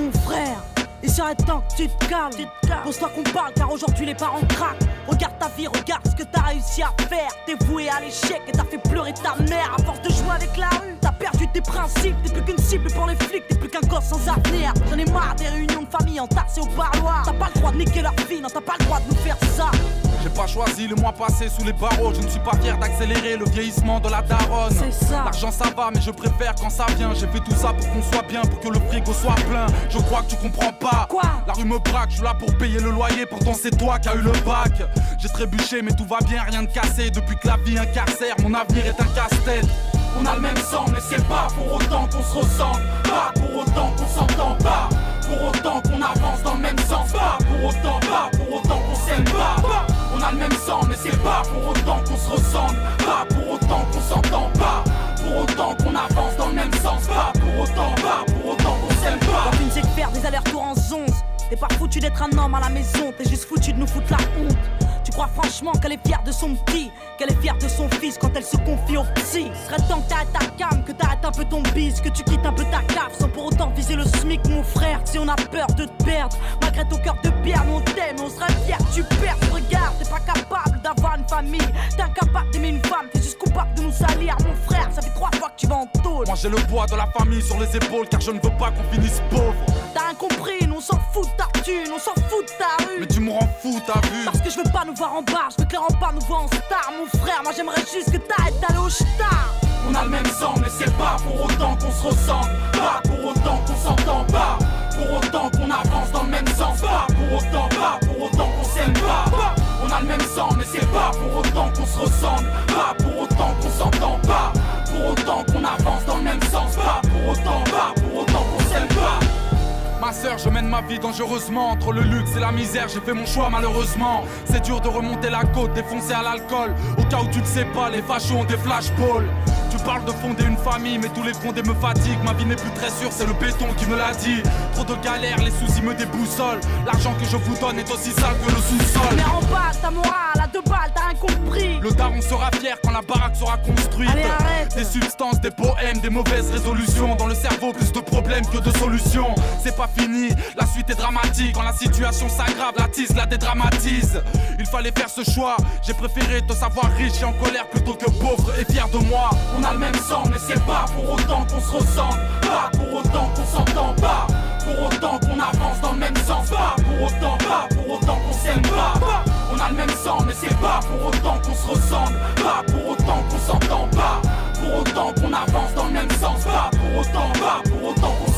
mon frère. Il serait temps que tu te calmes. Pose-toi qu'on parle car aujourd'hui les parents craquent. Regarde ta vie, regarde ce que t'as réussi à faire. T'es voué à l'échec et t'as fait pleurer ta mère. À force de jouer avec la rue, t'as perdu tes principes. T'es plus qu'une cible pour les flics, t'es plus qu'un gosse sans avenir. J'en ai marre des réunions de famille entassées au parloir. T'as pas le droit de niquer leur vie, non t'as pas le droit de nous faire ça. J'ai pas choisi le mois passé sous les barreaux. Je ne suis pas fier d'accélérer le vieillissement de la daronne. C'est ça. L'argent ça va mais je préfère quand ça vient. J'ai fait tout ça pour qu'on soit bien, pour que le frigo soit plein. Je crois que tu comprends pas. Quoi? La rue me braque, je suis là pour payer le loyer. Pourtant c'est toi qui as eu le bac. J'ai trébuché mais tout va bien, rien de cassé. Depuis que la vie incarcère, mon avenir est un casse-tête. On a le même sang mais c'est pas pour autant qu'on se ressemble. Pas pour autant qu'on s'entend pas. Pour autant qu'on avance dans le même sens. Pas pour autant qu'on s'aime pas. On a le même sang mais c'est pas pour autant qu'on se ressemble. Pas pour autant qu'on s'entend pas. Pour autant qu'on avance dans le même sens. Pas pour autant qu'on s'aime pas. Quand une c'est de faire des allers-retours en zonze. T'es pas foutu d'être un homme à la maison. T'es juste foutu de nous foutre la honte. Tu crois franchement qu'elle est fière de son petit, qu'elle est fière de son fils quand elle se confie au psy. Serait temps que t'arrêtes ta cam, que t'arrêtes un peu ton bise, que tu quittes un peu ta cave sans pour autant viser le SMIC mon frère. Si on a peur de te perdre, malgré ton cœur de pierre, nous on t'aime, on serait fiers que tu perds. Regarde, t'es pas capable d'avoir une famille, t'es incapable d'aimer une femme, t'es juste coupable de nous salir. Mon frère, ça fait 3 fois que tu vas en tôle. Moi j'ai le poids de la famille sur les épaules car je ne veux pas qu'on finisse pauvre. T'as rien compris, nous on s'en fout de ta thune, on s'en fout de ta rue. Mais tu me rends fou, t'as vu? Parce que je veux pas nous voir en bar, je veux clairement pas nous voir en star. Mon frère, moi j'aimerais juste que t'arrêtes d'aller au star. On a le même sang mais c'est pas pour autant qu'on se ressemble. Pas pour autant qu'on s'entend pas. Pour autant qu'on avance dans le même sens. Pas pour autant qu'on s'aime pas. On a le même sang mais c'est pas pour autant qu'on se ressemble. Pas pour autant qu'on s'entend pas. Pour autant qu'on avance dans le même sens. Pas pour autant qu'on s'aime pas. Ma sœur, je mène ma vie dangereusement. Entre le luxe et la misère, j'ai fait mon choix malheureusement. C'est dur de remonter la côte, défoncé à l'alcool. Au cas où tu ne sais pas, les fachos ont des flashballs. Tu parles de fonder une famille, mais tous les fondés me fatiguent. Ma vie n'est plus très sûre, c'est le béton qui me l'a dit. Trop de galères, les soucis me déboussolent. L'argent que je vous donne est aussi sale que le sous-sol. Mais en bas, ta morale, à 2 balles, t'as rien compris. Le daron sera fier quand la baraque sera construite. Allez, arrête. Des substances, des poèmes, des mauvaises résolutions. Dans le cerveau, plus de problèmes que de solutions. C'est pas fini, la suite est dramatique. Quand la situation s'aggrave, la tise la dédramatise. Il fallait faire ce choix, j'ai préféré te savoir riche et en colère plutôt que pauvre et fier de moi. On a le même sang mais c'est pas pour autant qu'on se ressemble. Pas pour autant qu'on s'entend pas. Pour autant qu'on avance dans le même sens. Pas pour autant qu'on s'aime pas. On a le même sang mais c'est pas pour autant qu'on se ressemble. Pas pour autant qu'on s'entend pas. Pour autant qu'on avance dans le même sens. Pas pour autant qu'on s'aime pas.